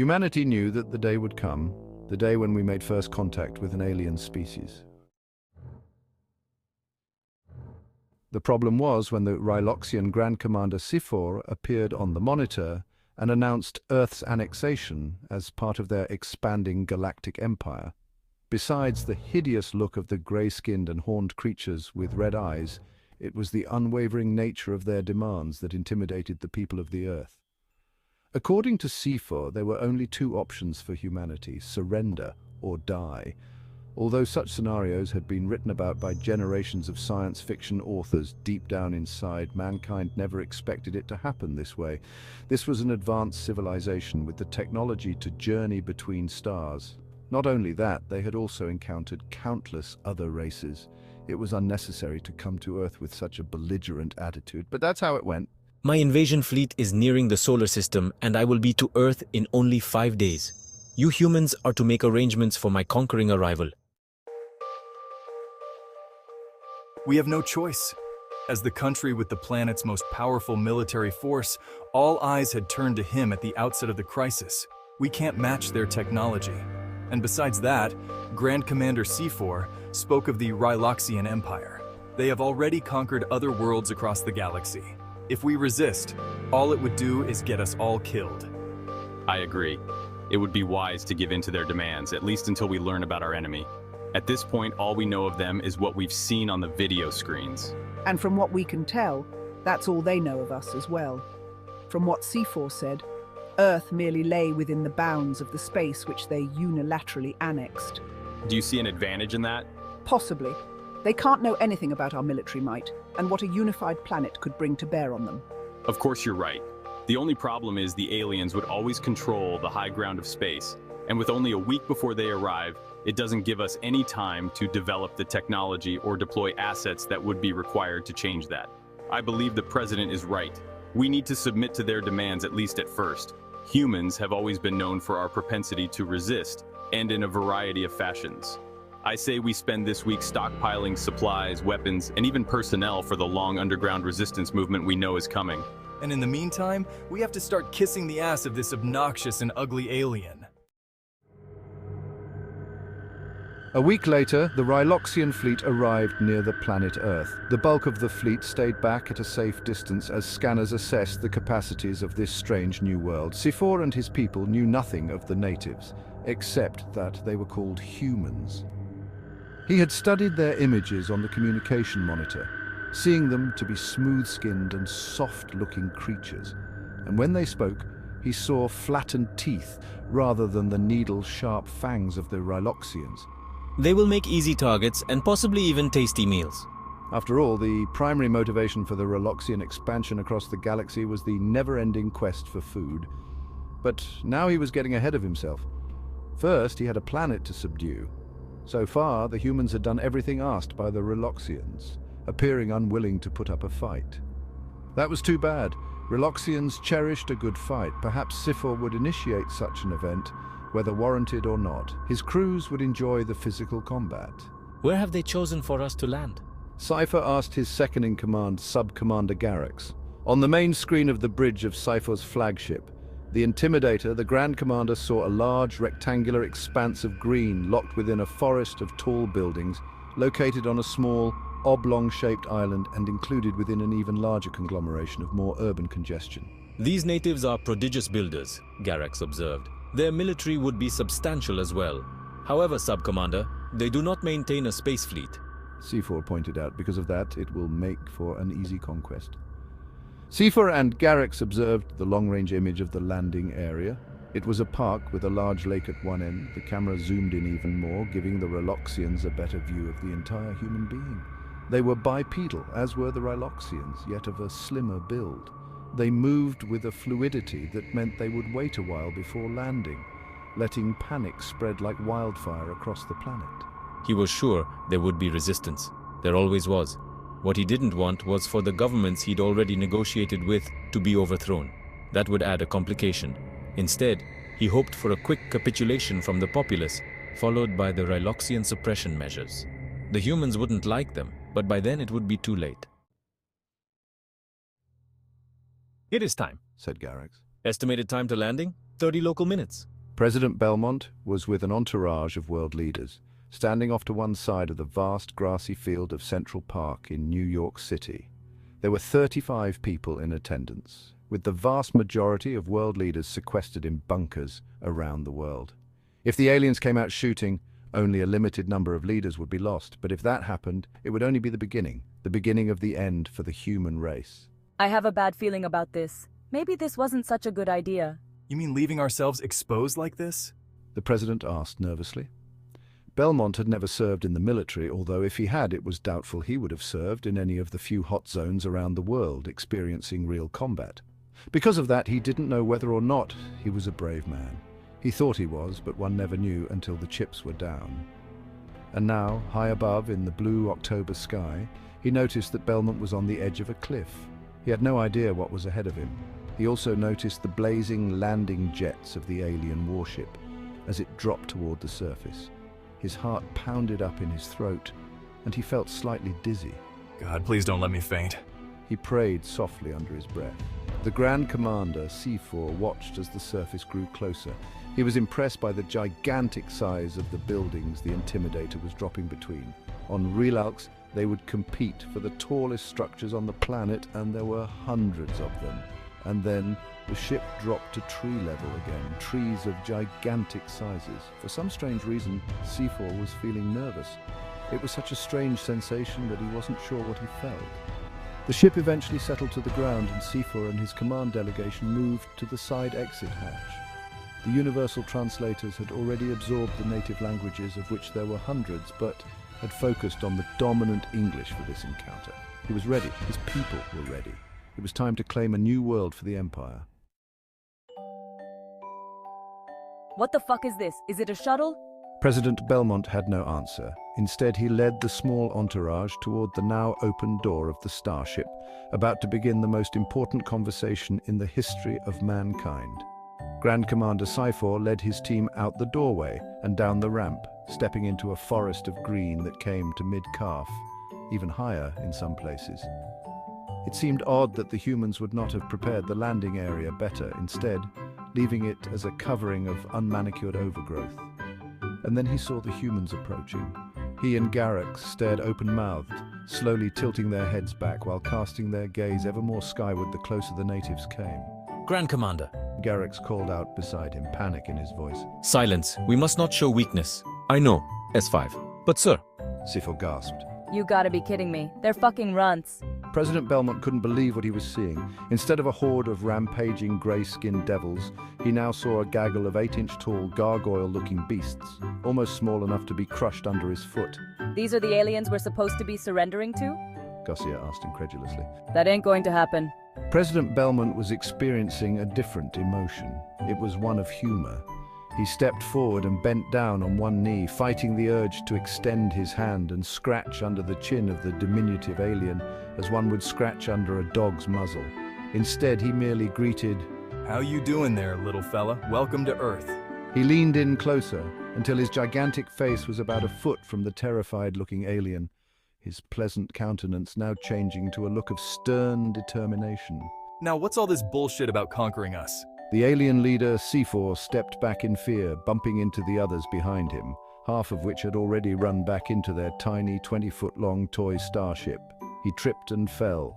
Humanity knew that the day would come, the day when we made first contact with an alien species. The problem was when the Ryloxian Grand Commander Sifor appeared on the monitor and announced Earth's annexation as part of their expanding galactic empire. Besides the hideous look of the grey-skinned and horned creatures with red eyes, it was the unwavering nature of their demands that intimidated the people of the Earth. According to Sifor, there were only two options for humanity: surrender or die. Although such scenarios had been written about by generations of science fiction authors, deep down inside, mankind never expected it to happen this way. This was an advanced civilization with the technology to journey between stars. Not only that, they had also encountered countless other races. It was unnecessary to come to Earth with such a belligerent attitude, but that's how it went. My invasion fleet is nearing the solar system, and I will be to Earth in only 5 days. You humans are to make arrangements for my conquering arrival. We have no choice. As the country with the planet's most powerful military force, all eyes had turned to him at the outset of the crisis. We can't match their technology. And besides that, Grand Commander C4 spoke of the Ryloxian Empire. They have already conquered other worlds across the galaxy. If we resist, all it would do is get us all killed. I agree. It would be wise to give in to their demands, at least until we learn about our enemy. At this point, all we know of them is what we've seen on the video screens. And from what we can tell, that's all they know of us as well. From what C4 said, Earth merely lay within the bounds of the space which they unilaterally annexed. Do you see an advantage in that? Possibly. They can't know anything about our military might and what a unified planet could bring to bear on them. Of course you're right. The only problem is the aliens would always control the high ground of space, and with only a week before they arrive, it doesn't give us any time to develop the technology or deploy assets that would be required to change that. I believe the president is right. We need to submit to their demands, at least at first. Humans have always been known for our propensity to resist, and in a variety of fashions. I say we spend this week stockpiling supplies, weapons, and even personnel for the long underground resistance movement we know is coming. And in the meantime, we have to start kissing the ass of this obnoxious and ugly alien. A week later, the Ryloxian fleet arrived near the planet Earth. The bulk of the fleet stayed back at a safe distance as scanners assessed the capacities of this strange new world. Sifor and his people knew nothing of the natives, except that they were called humans. He had studied their images on the communication monitor, seeing them to be smooth-skinned and soft-looking creatures. And when they spoke, he saw flattened teeth rather than the needle-sharp fangs of the Ryloxians. They will make easy targets and possibly even tasty meals. After all, the primary motivation for the Ryloxian expansion across the galaxy was the never-ending quest for food. But now he was getting ahead of himself. First, he had a planet to subdue. So far, the humans had done everything asked by the Ryloxians, appearing unwilling to put up a fight. That was too bad. Ryloxians cherished a good fight. Perhaps Sifor would initiate such an event, whether warranted or not. His crews would enjoy the physical combat. Where have they chosen for us to land? Sci-Fi asked his second-in-command, Sub-Commander Garrix. On the main screen of the bridge of Sifor's flagship, the Intimidator, the Grand Commander, saw a large rectangular expanse of green locked within a forest of tall buildings, located on a small, oblong-shaped island and included within an even larger conglomeration of more urban congestion. These natives are prodigious builders, Garrix observed. Their military would be substantial as well. However, Sub-Commander, they do not maintain a space fleet. C4 pointed out, because of that, it will make for an easy conquest. C4 and Garrix observed the long-range image of the landing area. It was a park with a large lake at one end. The camera zoomed in even more, giving the Ryloxians a better view of the entire human being. They were bipedal, as were the Ryloxians, yet of a slimmer build. They moved with a fluidity that meant they would wait a while before landing, letting panic spread like wildfire across the planet. He was sure there would be resistance. There always was. What he didn't want was for the governments he'd already negotiated with to be overthrown. That would add a complication. Instead, he hoped for a quick capitulation from the populace, followed by the Ryloxian suppression measures. The humans wouldn't like them, but by then it would be too late. It is time, said Garrix. Estimated time to landing? 30 local minutes. President Belmont was with an entourage of world leaders, standing off to one side of the vast grassy field of Central Park in New York City. There were 35 people in attendance, with the vast majority of world leaders sequestered in bunkers around the world. If the aliens came out shooting, only a limited number of leaders would be lost, but if that happened, it would only be the beginning of the end for the human race. I have a bad feeling about this. Maybe this wasn't such a good idea. You mean leaving ourselves exposed like this? The president asked nervously. Belmont had never served in the military, although if he had, it was doubtful he would have served in any of the few hot zones around the world experiencing real combat. Because of that, he didn't know whether or not he was a brave man. He thought he was, but one never knew until the chips were down. And now, high above in the blue October sky, he noticed that Belmont was on the edge of a cliff. He had no idea what was ahead of him. He also noticed the blazing landing jets of the alien warship as it dropped toward the surface. His heart pounded up in his throat, and he felt slightly dizzy. God, please don't let me faint. He prayed softly under his breath. The Grand Commander, C4, watched as the surface grew closer. He was impressed by the gigantic size of the buildings the Intimidator was dropping between. On Rylox, they would compete for the tallest structures on the planet, and there were hundreds of them. And then the ship dropped to tree level again, trees of gigantic sizes. For some strange reason, C4 was feeling nervous. It was such a strange sensation that he wasn't sure what he felt. The ship eventually settled to the ground, and C4 and his command delegation moved to the side exit hatch. The universal translators had already absorbed the native languages, of which there were hundreds, but had focused on the dominant English for this encounter. He was ready. His people were ready. It was time to claim a new world for the Empire. What the fuck is this? Is it a shuttle? President Belmont had no answer. Instead, he led the small entourage toward the now open door of the starship, about to begin the most important conversation in the history of mankind. Grand Commander Sci-Fi led his team out the doorway and down the ramp, stepping into a forest of green that came to mid-calf, even higher in some places. It seemed odd that the humans would not have prepared the landing area better, instead leaving it as a covering of unmanicured overgrowth. And then he saw the humans approaching. He and Garrick stared open-mouthed, slowly tilting their heads back while casting their gaze ever more skyward the closer the natives came. Grand Commander. Garrick's called out beside him, panic in his voice. Silence. We must not show weakness. I know, S5. But sir. Sifo gasped. You gotta be kidding me. They're fucking runts. President Belmont couldn't believe what he was seeing. Instead of a horde of rampaging grey-skinned devils, he now saw a gaggle of 8-inch-tall, gargoyle-looking beasts, almost small enough to be crushed under his foot. These are the aliens we're supposed to be surrendering to? Garcia asked incredulously. That ain't going to happen. President Belmont was experiencing a different emotion. It was one of humor. He stepped forward and bent down on one knee, fighting the urge to extend his hand and scratch under the chin of the diminutive alien as one would scratch under a dog's muzzle. Instead, he merely greeted, How you doing there, little fella? Welcome to Earth. He leaned in closer until his gigantic face was about a foot from the terrified-looking alien, his pleasant countenance now changing to a look of stern determination. Now what's all this bullshit about conquering us? The alien leader, C4, stepped back in fear, bumping into the others behind him, half of which had already run back into their tiny 20-foot-long toy starship. He tripped and fell,